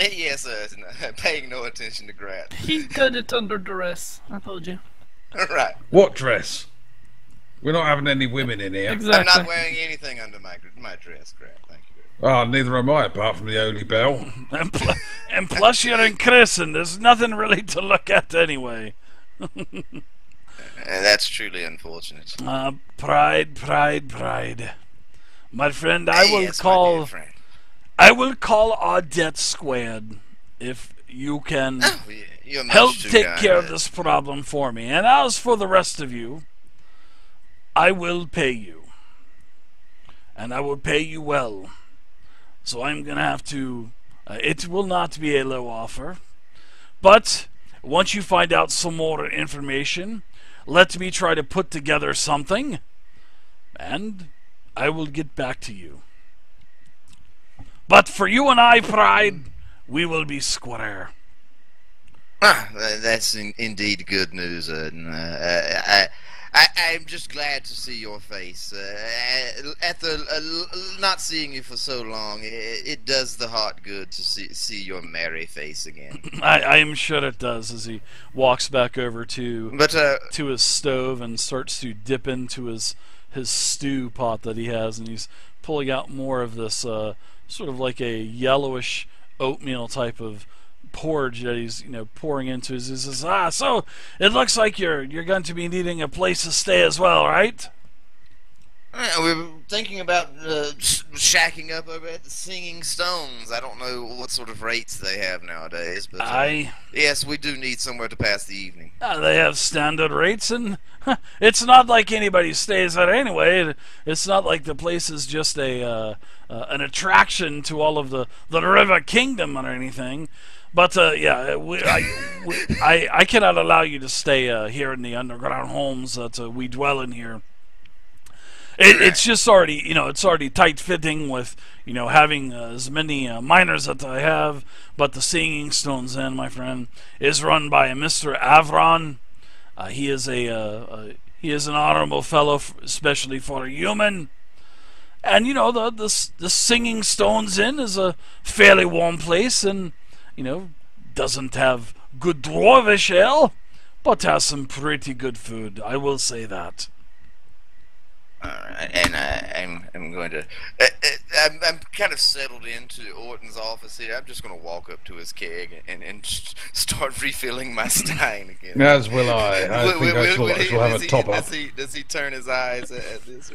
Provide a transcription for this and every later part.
Yes, sir. Paying no attention to Grat. He did it under duress. I told you. Right. What dress? We're not having any women in here. I'm Exactly. not wearing anything under my dress, Grat. Thank you. Ah, neither am I, apart from the Holy Bell. And plus you're in Krisen. There's nothing really to look at anyway. That's truly unfortunate. Pride. My friend, I will Yes, my dear friend. I will call our debt squared if you can Oh, you're much help too take kind. care of this problem for me. And as for the rest of you, I will pay you. And I will pay you well. So I'm going to have to... it will not be a low offer. But once you find out some more information, let me try to put together something. And I will get back to you. But for you and I, Pride, we will be square. That's indeed good news. I'm just glad to see your face. After not seeing you for so long, it does the heart good to see your merry face again. I am sure it does, as he walks back over to his stove and starts to dip into his stew pot that he has, and he's pulling out more of this sort of like a yellowish oatmeal type of porridge that he's pouring into his. He says, so it looks like you're going to be needing a place to stay as well, right? We're thinking about shacking up over at the Singing Stones. I don't know what sort of rates they have nowadays, but yes, we do need somewhere to pass the evening. They have standard rates, and it's not like anybody stays there anyway. It's not like the place is just an attraction to all of the River Kingdom or anything. But yeah, I cannot allow you to stay here in the underground homes that we dwell in here. It's just already, it's already tight fitting with, having as many miners that I have. But the Singing Stones Inn, my friend, is run by a Mr. Avron. He is an honorable fellow, especially for a human. And the Singing Stones Inn is a fairly warm place, and doesn't have good dwarvish ale, but has some pretty good food. I will say that. Alright, and I'm going to... I'm kind of settled into Orton's office here. I'm just going to walk up to his keg and start refilling my stein again. As will I. I think I shall have a top up. Does he turn his eyes at this?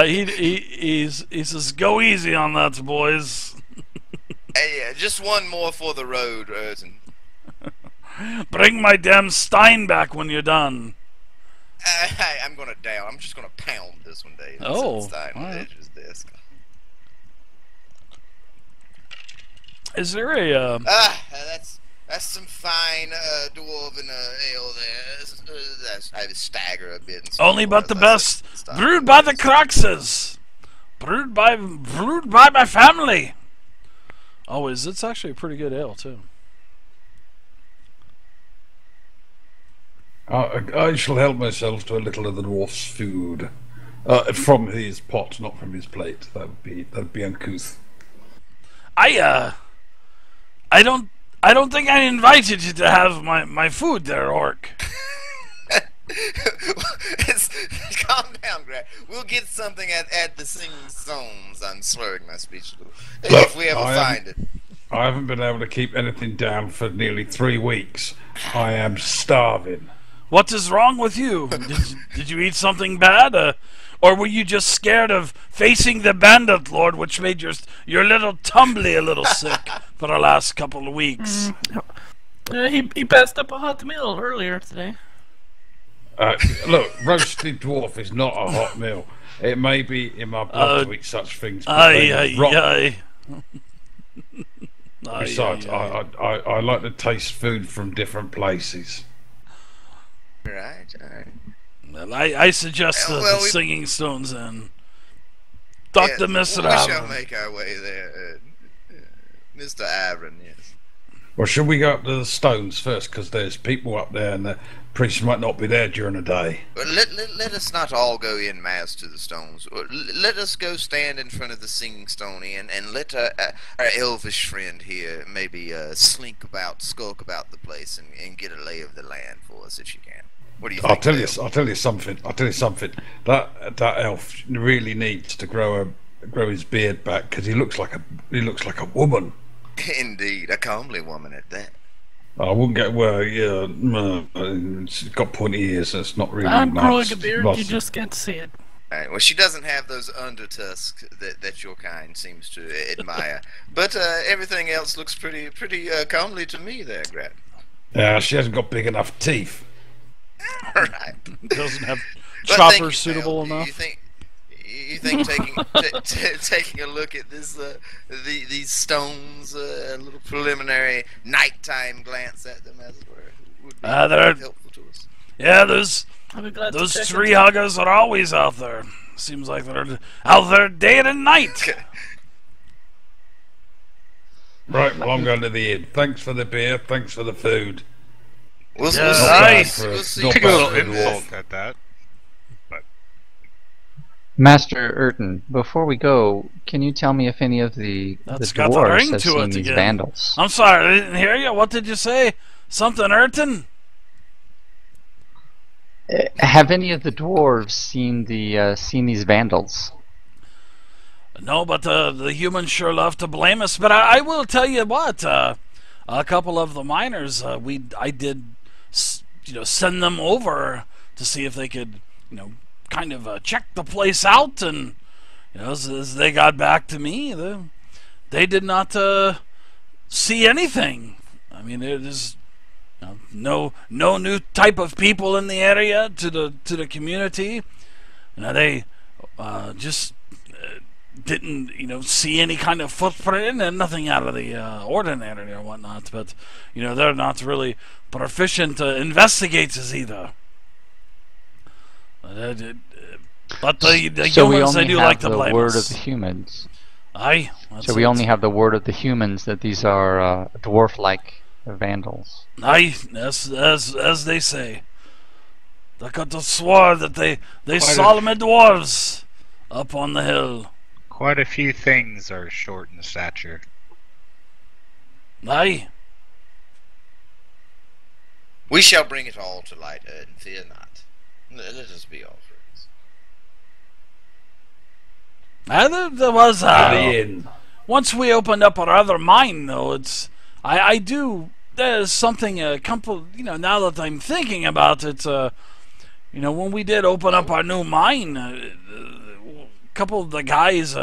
He says, go easy on that, boys. Hey, just one more for the road, Orton. Bring my damn stein back when you're done. I'm gonna down. I'm just gonna pound this one, Dave. Oh, Stein on the edge of his desk. Is there a? That's some fine dwarven ale there. I stagger a bit. Only but the best, brewed by the Cruxes, brewed by my family. Oh, it's actually a pretty good ale too. I shall help myself to a little of the dwarf's food, from his pot, not from his plate. That'd be uncouth. I don't think I invited you to have my food there, Orc. Calm down, Greg. We'll get something at the Singing Stones. I'm slurring my speech a little. Look, if we ever find it. I haven't been able to keep anything down for nearly 3 weeks. I am starving. What is wrong with you? Did you eat something bad? Or were you just scared of facing the bandit lord, which made your little tumbly a little sick for the last couple of weeks? He passed up a hot meal earlier today. Look, roasted dwarf is not a hot meal. It may be in my blood to eat such things. Besides, I like to taste food from different places. Right. Well, I suggest the Singing Stones and Dr. Mr. We Avron. shall make our way there, Mr. Avron. Yes. Or should we go up to the stones first? Because there's people up there, and the priests might not be there during the day. Let us not all go in mass to the stones. Let us go stand in front of the singing stony, and let our elvish friend here maybe skulk about the place and get a lay of the land for us if she can. What do you think? I'll tell you something. That elf really needs to grow his beard back, because he looks like a woman. Indeed, a comely woman at that. I wouldn't get it's got pointy ears, and it's not really I'm nice. growing a beard, Lots you of- just can't see it. All right, well, she doesn't have those undertusks that your kind seems to admire, but everything else looks pretty comely to me there, Grat. Yeah, she hasn't got big enough teeth. All right. Doesn't have But thank choppers you, suitable Mel. enough. You think taking a look at these stones, a little preliminary nighttime glance at them, as it were, would be They're- helpful to us? Yeah, those I'll be glad those to check tree it. huggers are always out there. Seems like they're out there day and night. Right, well, I'm going to the inn. Thanks for the beer. Thanks for the food. We'll Yeah, see. nice. We'll see. Not Take a bad little for a dwarf. insult at that. Master Urton, before we go, can you tell me if any of the That's got the dwarves ring have to seen it these again. vandals? I'm sorry, I didn't hear you. What did you say? Something Urton? Have any of the dwarves seen these vandals? No, but the humans sure love to blame us. But I will tell you what. A couple of the miners, I did, send them over to see if they could, kind of check the place out. And as they got back to me, they did not see anything. I mean, there's no new type of people in the area to the community. They just didn't see any kind of footprint and nothing out of the ordinary or whatnot. But they're not really proficient investigators either. But the So we humans, they only do have like to the blame word us. of the humans. Aye. So we only have the word of the humans that these are dwarf-like vandals. Aye, as they say. They could have swore that they saw me dwarves up on the hill. Quite a few things are short in stature. Aye. We shall bring it all to light, and fear not. Let us be all friends. There was To the inn. once we opened up our other mine, though. I do. There's something a couple. Now that I'm thinking about it, when we did open up our new mine, a couple of the guys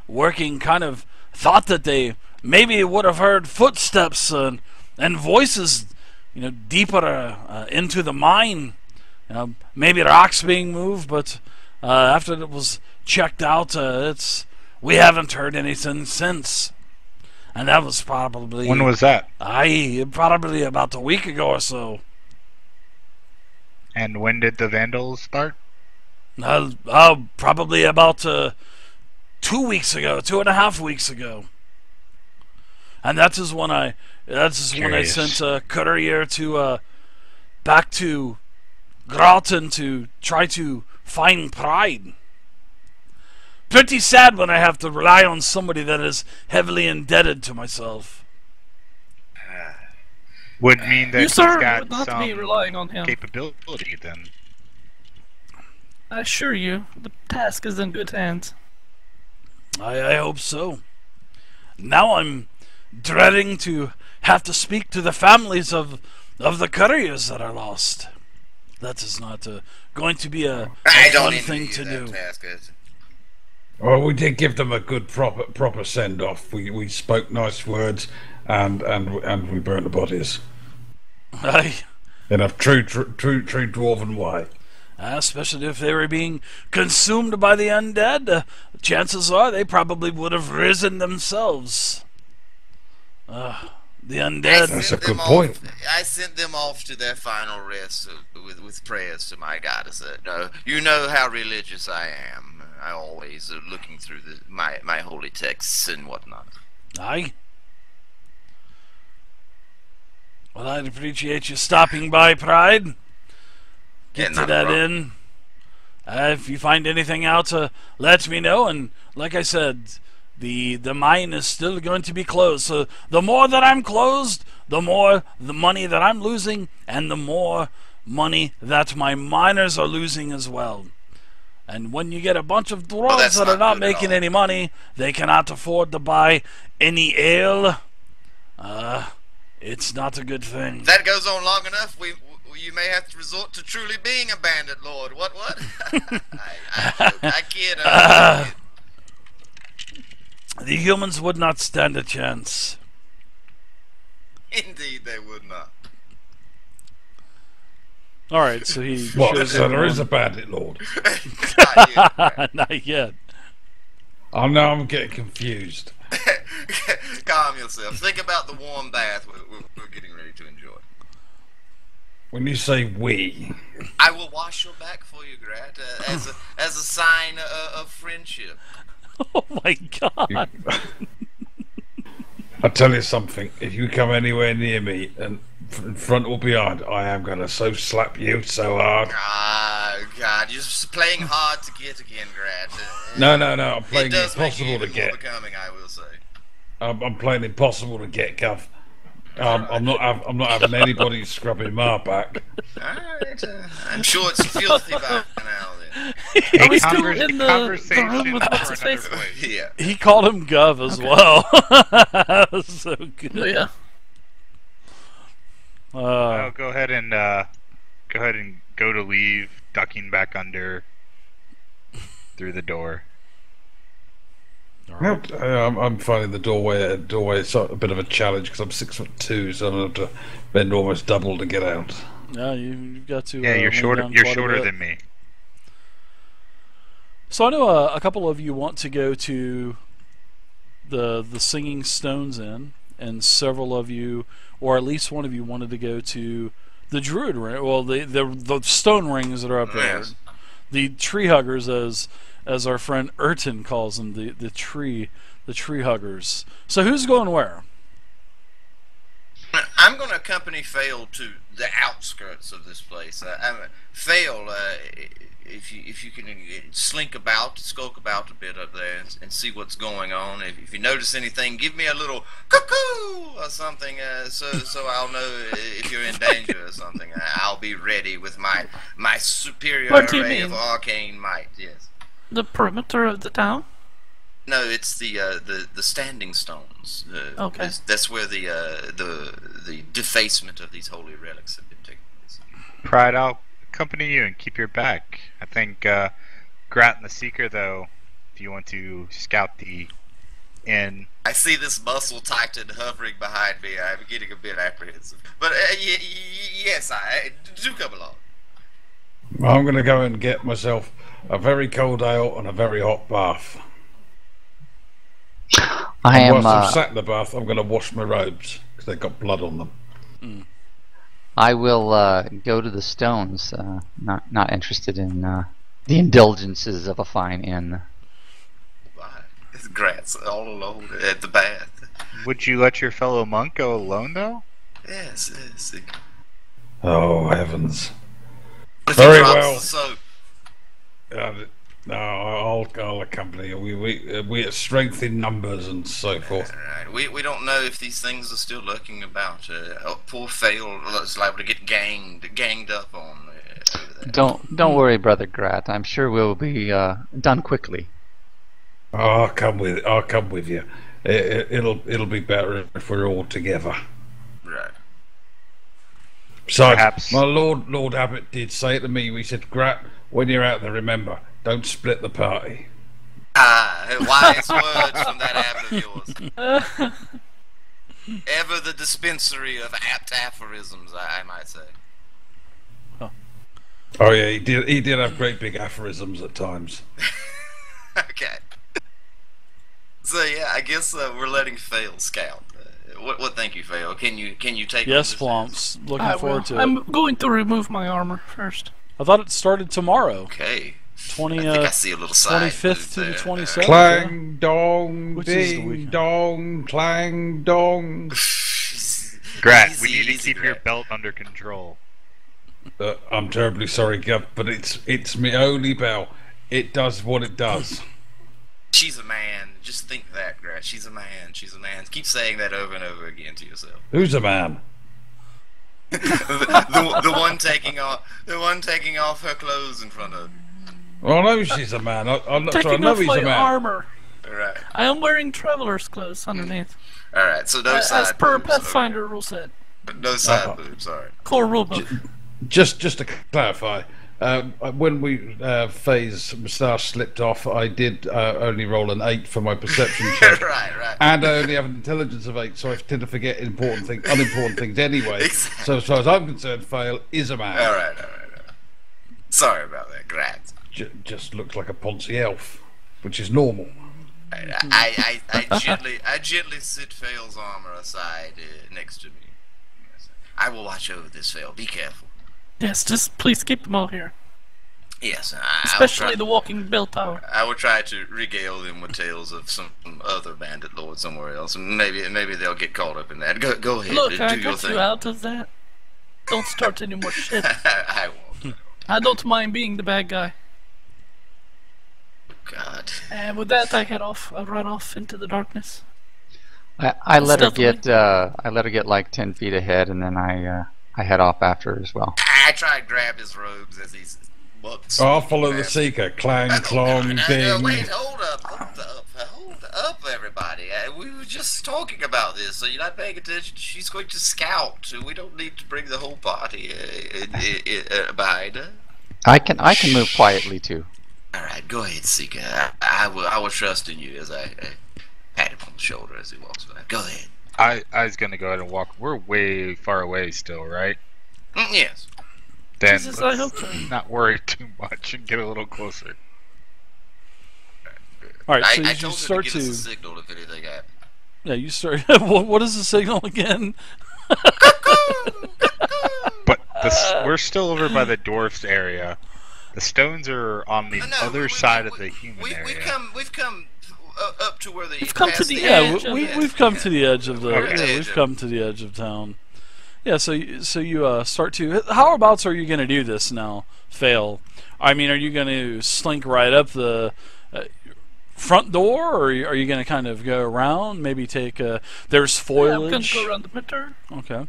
working kind of thought that they maybe would have heard footsteps and voices, deeper into the mine. Maybe rocks being moved, but after it was checked out, we haven't heard anything since. And that was probably... When was that? Probably about a week ago or so. And when did the vandals start? Probably about 2 weeks ago, 2.5 weeks ago. And that is when I Curious. sent a courier to back to Groton to try to find Pride. Pretty sad when I have to rely on somebody that is heavily indebted to myself. Would mean that You, he's sir, got would not some be relying on him. capability then. I assure you, the task is in good hands. I hope so. Now I'm dreading to have to speak to the families of the couriers that are lost. That is not going to be a I don't fun envy thing you to that do. task, is it? Well, we did give them a good proper send off. We spoke nice words, and we burnt the bodies Aye. in a true dwarven way. Especially if they were being consumed by the undead, chances are they probably would have risen themselves. The undead. That's a good point. I sent them off to their final rest with prayers to my goddess. You know how religious I am. I always looking through my holy texts and whatnot. Aye. Well, I'd appreciate you stopping by, Pride. Get Yeah, to not a that problem. inn. If you find anything out, let me know. And like I said, the mine is still going to be closed. So the more that I'm closed, the more the money that I'm losing, and the more money that my miners are losing as well. And when you get a bunch of dwarves that's that are not not good at making all. any money, they cannot afford to buy any ale. It's not a good thing. If that goes on long enough, you may have to resort to truly being a bandit lord. What? I kid. The humans would not stand a chance. Indeed, they would not. All right, so he What? shows So there everyone- is a bandit lord. Not yet. Not yet. I know I'm getting confused. Calm yourself. Think about the warm bath we're getting ready to enjoy. When you say we, I will wash your back for you, Grat, as a sign of friendship. Oh my god. I tell you something. If you come anywhere near me, and in front or behind, I am gonna so slap you so hard. Ah, God, you're just playing hard to get again, Grat. No. I'm playing It does make you impossible to even more get. becoming, I will say. I'm playing impossible to get, Gov. I'm not having anybody scrubbing my back. Alright, I'm sure it's filthy by now then. Are we still Conver- in the conversation room with for what's his another face? place. Yeah. He called him Gov as well. That was so good. Oh, yeah. I'll go ahead and go to leave, ducking back under through the door. I'm finding the doorway. It's a bit of a challenge because I'm 6'2", so I have to bend almost double to get out. Yeah, you've got to. Yeah, you're lean shorter. down You're quite a shorter bit. than me. So I know a couple of you want to go to the Singing Stones Inn, and several of you, or at least one of you, wanted to go to the Druid Ring. Well, the stone rings that are up there. Yes. The tree huggers, as our friend Urton calls them, the tree huggers. So who's going where? I'm going to accompany Fail to the outskirts of this place. Fail, if you can slink about, skulk about a bit up there and see what's going on. If you notice anything, give me a little cuckoo or something, so I'll know if you're in danger or something. I'll be ready with my superior What do you array of mean? arcane might. Yes. The perimeter of the town? No, it's the standing stones. Okay. That's where the defacement of these holy relics have been taking place. Pride, I'll accompany you and keep your back. I think Grat and the Seeker, though, if you want to scout the inn. I see this muscle titan hovering behind me. I'm getting a bit apprehensive. But yes, I do come along. I'm going to go and get myself a very cold ale and a very hot bath. I And am. whilst I'm sat in the bath, I'm going to wash my robes because they've got blood on them. I will go to the stones. Not interested in the indulgences of a fine inn. Bye. It's Grats all alone at the bath. Would you let your fellow monk go alone, though? Yes. Oh heavens! If Very he drops well. the soap. No, I'll accompany you. We are strength in numbers and so forth. Alright, we don't know if these things are still lurking about. Poor Fail is liable to get ganged up on over there. Don't worry, brother Grat. I'm sure we'll be done quickly. Oh, I'll come with you. It'll be better if we're all together. Right. Besides, Perhaps. my Lord Abbot did say to me. We said, Grat, when you're out there, remember, don't split the party. Wise words from that abbot of yours. Ever the dispensary of apt aphorisms, I might say. Oh yeah, he did have great big aphorisms at times. Okay. So yeah, I guess we're letting Fail scout. What think you, Fail? Can you take? Yes, on this? Flomps. Looking I will. forward to it. I'm going to remove my armor first. I thought it started tomorrow. Okay. 20, I think I see a little side 25th to the move there. 27th. Clang dong, Which is the ding weekend. dong, clang dong. Grat, we Easy, need to easy, keep your Grat. belt under control. I'm terribly sorry, Gav, but it's me only bell. It does what it does. She's a man. Just think that, Grat. She's a man. She's a man. Keep saying that over and over again to yourself. Who's a man? The one taking off her clothes in front of. Well, I know she's a man. I Taking know off he's my a man. armor. All right. I am wearing traveler's clothes underneath. All right. So no side As per boobs, Pathfinder rule set. No side boobs. Sorry. Core rulebook. Just to clarify, when we phase moustache slipped off, I did only roll an 8 for my perception check. Right. And I only have an intelligence of 8, so I tend to forget unimportant things anyway. Exactly. So as far as I'm concerned, Fail is a man. All right. Sorry about that, Grat. Just looks like a Ponzi elf, which is normal. I gently sit Fail's armor aside next to me. I will watch over this, Fail. Be careful. Yes, just please keep them all here. Yes, Especially the walking bell tower. I will try to regale them with tales of some other bandit lord somewhere else, and maybe they'll get caught up in that. Go ahead, Look, do I your got thing. you out of that. Don't start any more shit. I won't. I don't mind being the bad guy. God. And with that, I head off. I run off into the darkness. I let her Stealthily. get like 10 feet ahead, and then I head off after her as well. I try to grab his robes as he's. Whoops. I'll follow the seeker. Clang, clong, ding. Wait, hold up, everybody. We were just talking about this, so you're not paying attention. She's going to scout. We don't need to bring the whole party behind her. I can move quietly too. All right, go ahead, Seeker. I will trust in you as I pat him on the shoulder as he walks by. Go ahead. I was gonna go ahead and walk. We're way far away still, right? Yes. Then Jesus, I hope so. not worry too much and get a little closer. All right, so I you told him start to to. give us a signal if anything happened. Yeah, you start. What is the signal again? But we're still over by the dwarfs area. The stones are on the other side of the human area. We've come up to where the. We've come to past the Yeah, edge. we've come to the edge of the. Okay. Yeah, we've come to the edge of town. Yeah, so you start to. Howabouts are you going to do this now? Fail. I mean, are you going to slink right up the front door, or are you going to kind of go around? Maybe take there's Yeah, I'm foliage. going to go around the perimeter. Okay.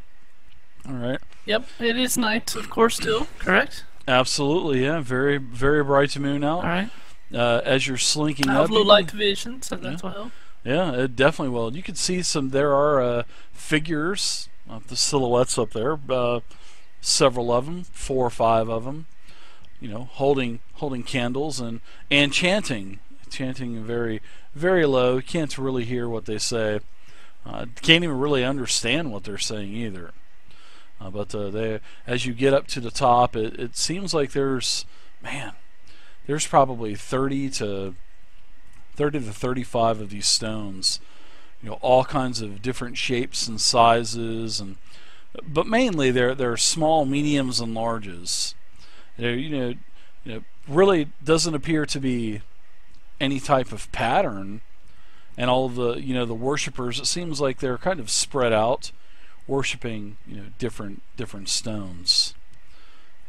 All right. Yep, it is night, of course, still. Correct? Absolutely. Yeah. Very very bright moon out. Alright. As you're slinking I up. have low you can- light vision, so that will help. Yeah, it definitely will. You can see there are figures, the silhouettes up there, several of them, 4 or 5 of them, holding candles and chanting very, very low. You can't really hear what they say. Can't even really understand what they're saying either. But as you get up to the top, it seems like there's probably 30 to 35 of these stones, all kinds of different shapes and sizes, but mainly they're small, mediums, and larges. Really doesn't appear to be any type of pattern, and all of the the worshippers. It seems like they're kind of spread out, worshiping different stones,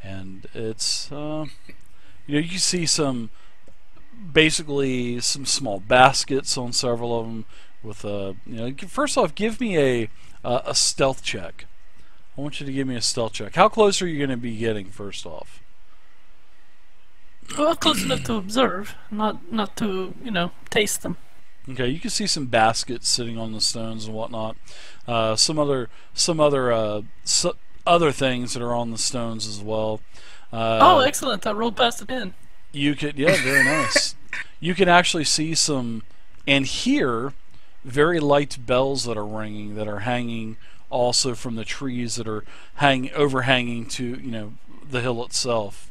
and it's you can see basically some small baskets on several of them with first off, give me a stealth check. I want you to give me a stealth check. How close are you going to be getting first off? Well, close enough to observe, not to, taste them. Okay, you can see some baskets sitting on the stones and whatnot. Some other things that are on the stones as well. Oh, excellent! I rolled past it in. You could, yeah, very nice. You can actually see some and hear very light bells that are ringing, that are hanging also from the trees that are overhanging to the hill itself.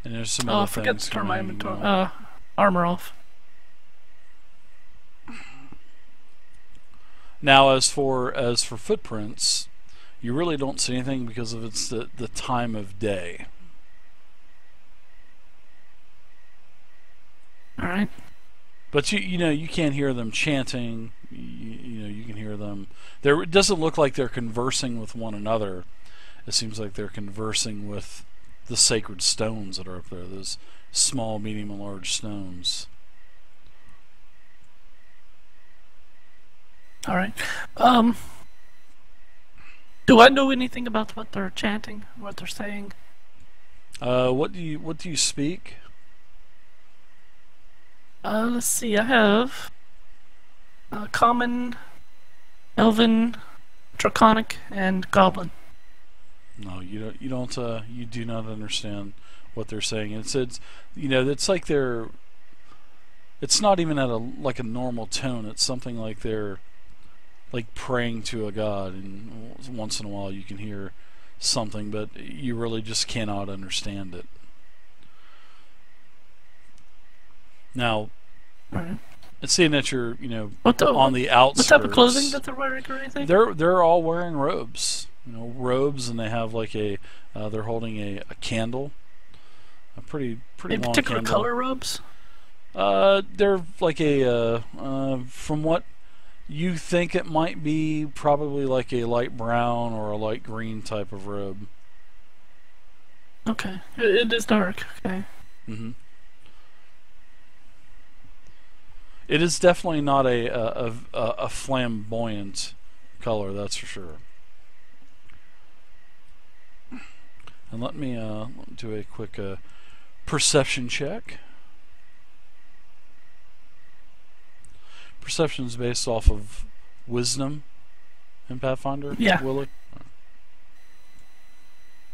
And there's some Oh, other I forgot things to turn my going inventory, on. armor off. Now, as for footprints, you really don't see anything because of it's the time of day. All right. But you can hear them chanting. You can hear them it doesn't look like they're conversing with one another. It seems like they're conversing with the sacred stones that are up there. Those small, medium, and large stones. All right. Do I know anything about what they're chanting, what they're saying? What do you speak? Let's see. I have Common, Elven, Draconic, and Goblin. No, you do not understand what they're saying. It's it's like they're. It's not even at a normal tone. It's something like they're like praying to a god, and once in a while you can hear something, but you really just cannot understand it. Now, Right. it's seeing that you're on the What outskirts. type of clothing that they're wearing or anything? They're all wearing robes, robes, and they have like they're holding a candle, a pretty Any long particular candle. color robes? They're like from what you think it might be, probably like a light brown or a light green type of robe. Okay, it is dark. Okay. hmm It is definitely not a flamboyant color, that's for sure. And let me do a quick perception check. Perception is based off of wisdom in Pathfinder. Yeah. Willie?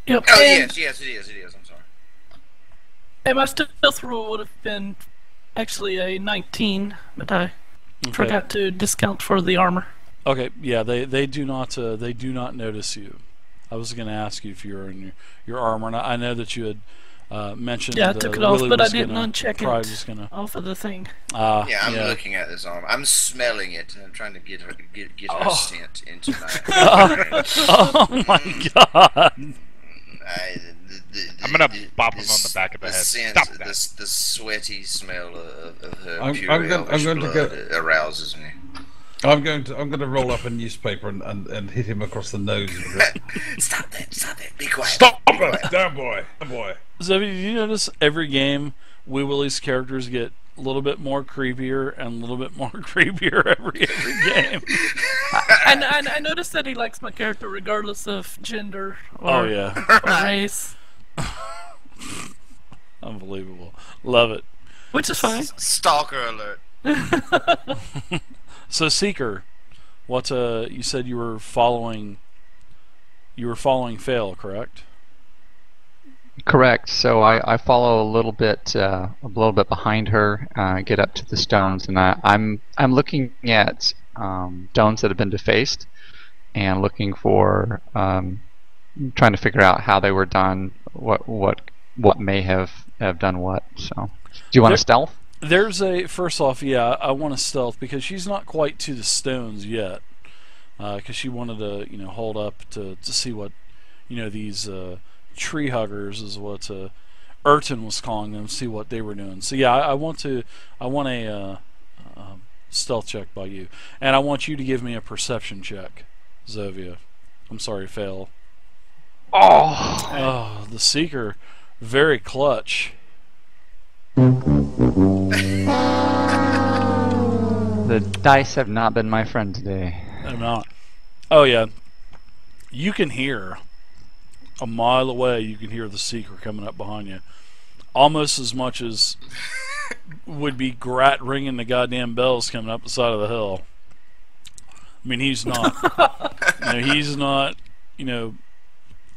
Yep. Oh and, yes, it is. I'm sorry. and my stealth roll would have been actually a 19, but I forgot to discount for the armor. Okay, yeah, they do not notice you. I was going to ask you if you were in your armor, and I know that you had mentioned. Yeah, I took it off, Willie but I was didn't gonna- uncheck probably it was gonna, off of the thing. Yeah, I'm yeah. looking at this armor. I'm smelling it. I'm trying to get her Oh. scent into my. Oh my god! I'm gonna bop him on the back of the head. Scent, Stop that. the sweaty smell of her I'm pure going elvish to blood go- arouses me. I'm going to roll up a newspaper and hit him across the nose with it. Stop that! Be quiet. Stop it! Down, boy! Zoe, did you notice every game Wee Willie's characters get a little bit more creepier and a little bit more creepier every game? I noticed that he likes my character regardless of gender or, Oh yeah, or race, unbelievable. Love it. which is fine. Stalker alert. So Seeker, what you said you were following Fail, correct? Correct. So I follow a little bit behind her, get up to the stones, and I'm looking at stones that have been defaced, and looking for trying to figure out how they were done, what may have done what. So, do you want to stealth? There's first off, yeah, I want to stealth because she's not quite to the stones yet, because she wanted to hold up to see what these tree huggers is what Urton was calling them, see what they were doing. So yeah, I want a stealth check by you, and I want you to give me a perception check, Zovia. I'm sorry, Fail. Oh, the Seeker, very clutch. The dice have not been my friend today. I'm not. Oh yeah, you can hear a mile away. You can hear the Seeker coming up behind you, almost as much as would be Grat ringing the goddamn bells coming up the side of the hill. I mean, he's not. He's not.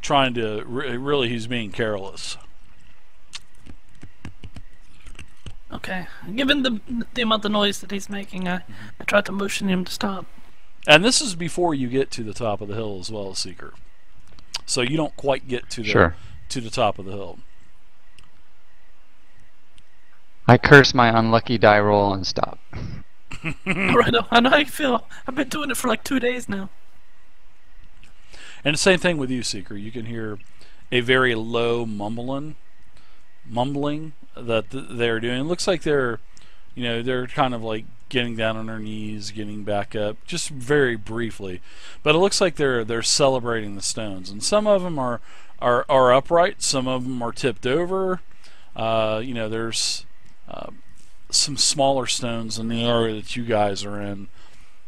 Trying to really. He's being careless. Okay, given the amount of noise that he's making, I tried to motion him to stop. And this is before you get to the top of the hill as well, Seeker. So you don't quite get to the top of the hill. I curse my unlucky die roll and stop. Right, I know how you feel. I've been doing it for like 2 days now. And the same thing with you, Seeker. You can hear a very low mumbling that they're doing. It looks like they're kind of like getting down on their knees, getting back up, just very briefly. But it looks like they're celebrating the stones, and some of them are upright, some of them are tipped over. There's some smaller stones in the area that you guys are in,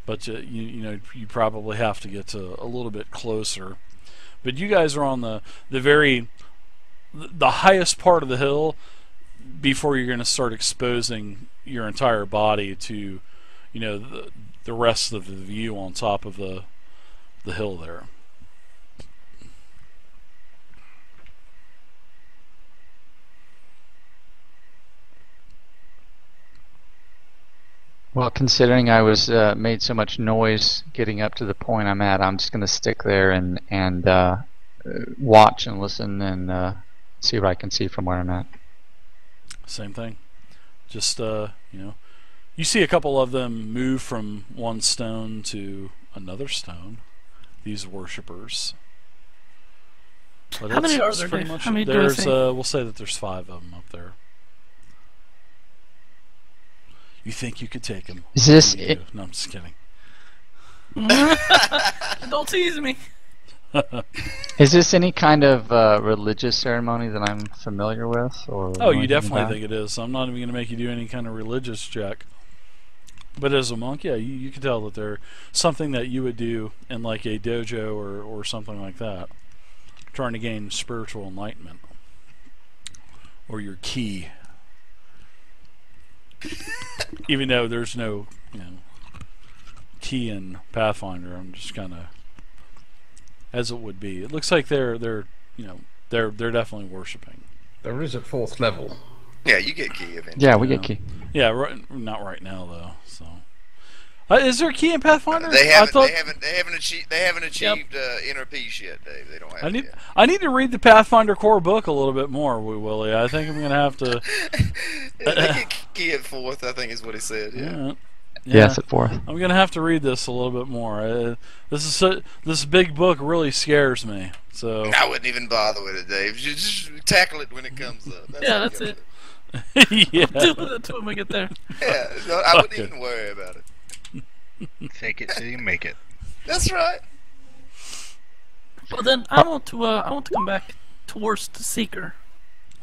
but you probably have to get to a little bit closer. But you guys are on the highest part of the hill before you're going to start exposing your entire body to the rest of the view on top of the hill there. Well, considering I was made so much noise getting up to the point I'm at, I'm just going to stick there and watch and listen and see what I can see from where I'm at. Same thing. Just you see a couple of them move from one stone to another stone. These worshippers. But How many are there, pretty Dave? much, How many do I see? we'll say that there's 5 of them up there. You think you could take them? Is this No, I'm just kidding. Don't tease me. Is this any kind of religious ceremony that I'm familiar with? Or Oh, you definitely think it is. I'm not even going to make you do any kind of religious check. But as a monk, yeah, you can tell that they're something that you would do in like a dojo or something like that, trying to gain spiritual enlightenment or your ki. Even though there's no key in Pathfinder, I'm just kind of as it would be. It looks like they're definitely worshiping. There is at 4th level. Yeah, you get key eventually. Yeah, we get key. Yeah, not right now though. So, is there a key in Pathfinder? They haven't achieved inner peace yet, Dave. They don't have. I need to read the Pathfinder core book a little bit more, Willie. I think I'm gonna have to. They get key at 4th, I think is what he said. Yeah. Yes, at 4th. I'm gonna have to read this a little bit more. This big book really scares me. So I wouldn't even bother with it, Dave. Just tackle it when it comes up. That's it. Yeah. Deal with it when we get there. Yeah, no, I wouldn't even worry about it. Fake it till you make it. That's right. Well, then I want to come back towards the Seeker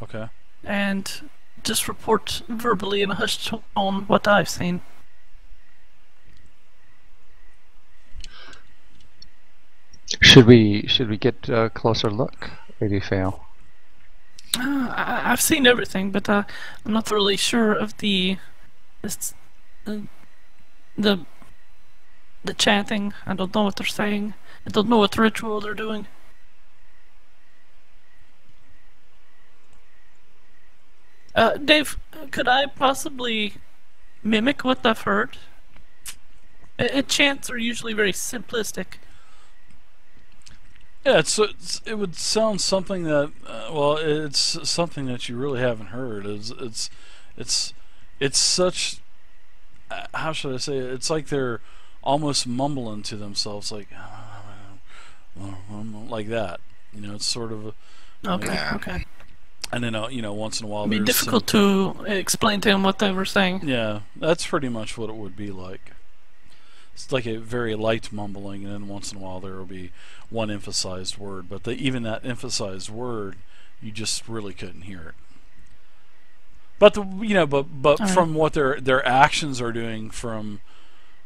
Okay. and just report verbally in a hushed tone what I've seen. Should we get a closer look, or do you fail? I've seen everything, but I'm not really sure of the chanting. I don't know what they're saying. I don't know what ritual they're doing. Dave, could I possibly mimic what I've heard? Chants are usually very simplistic. Yeah, it would sound something that it's something that you really haven't heard. It's such, how should I say it? It's like they're almost mumbling to themselves, like that. It's sort of Okay. And then once in a while It'd be there's difficult to explain to him what they were saying. Yeah, that's pretty much what it would be like. It's like a very light mumbling, and then once in a while there will be one emphasized word. But even that emphasized word, you just really couldn't hear it. But from what their actions are doing, from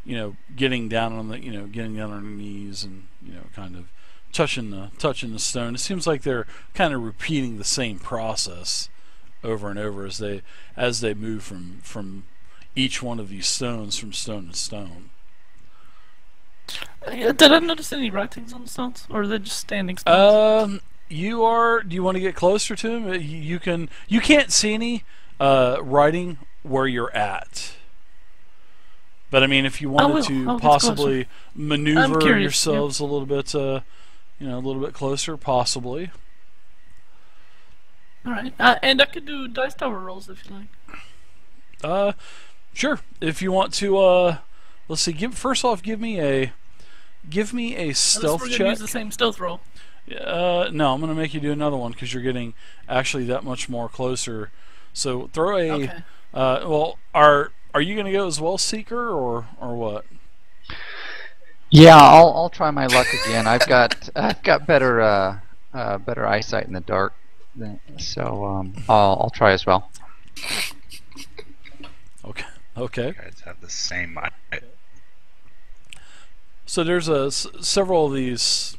getting down on getting down on their knees and kind of touching the stone, it seems like they're kind of repeating the same process over and over as they move from each one of these stones from stone to stone. Did I notice any writings on the stones, or are they just standing stones? Do you want to get closer to him? You can't see any writing where you're at. But I mean, if you wanted to possibly maneuver yourselves a little bit, a little bit closer, possibly. All right, and I could do dice tower rolls if you like. Sure. If you want to, let's see. First off, give me a stealth Unless we're check. Use the same stealth roll. No, I'm gonna make you do another one because you're getting actually that much more closer. So throw a. Okay. Well, our Are you going to go as well, Seeker, or what? Yeah, I'll try my luck again. I've got better better eyesight in the dark, so I'll try as well. Okay. Okay. You guys have the same. So there's several of these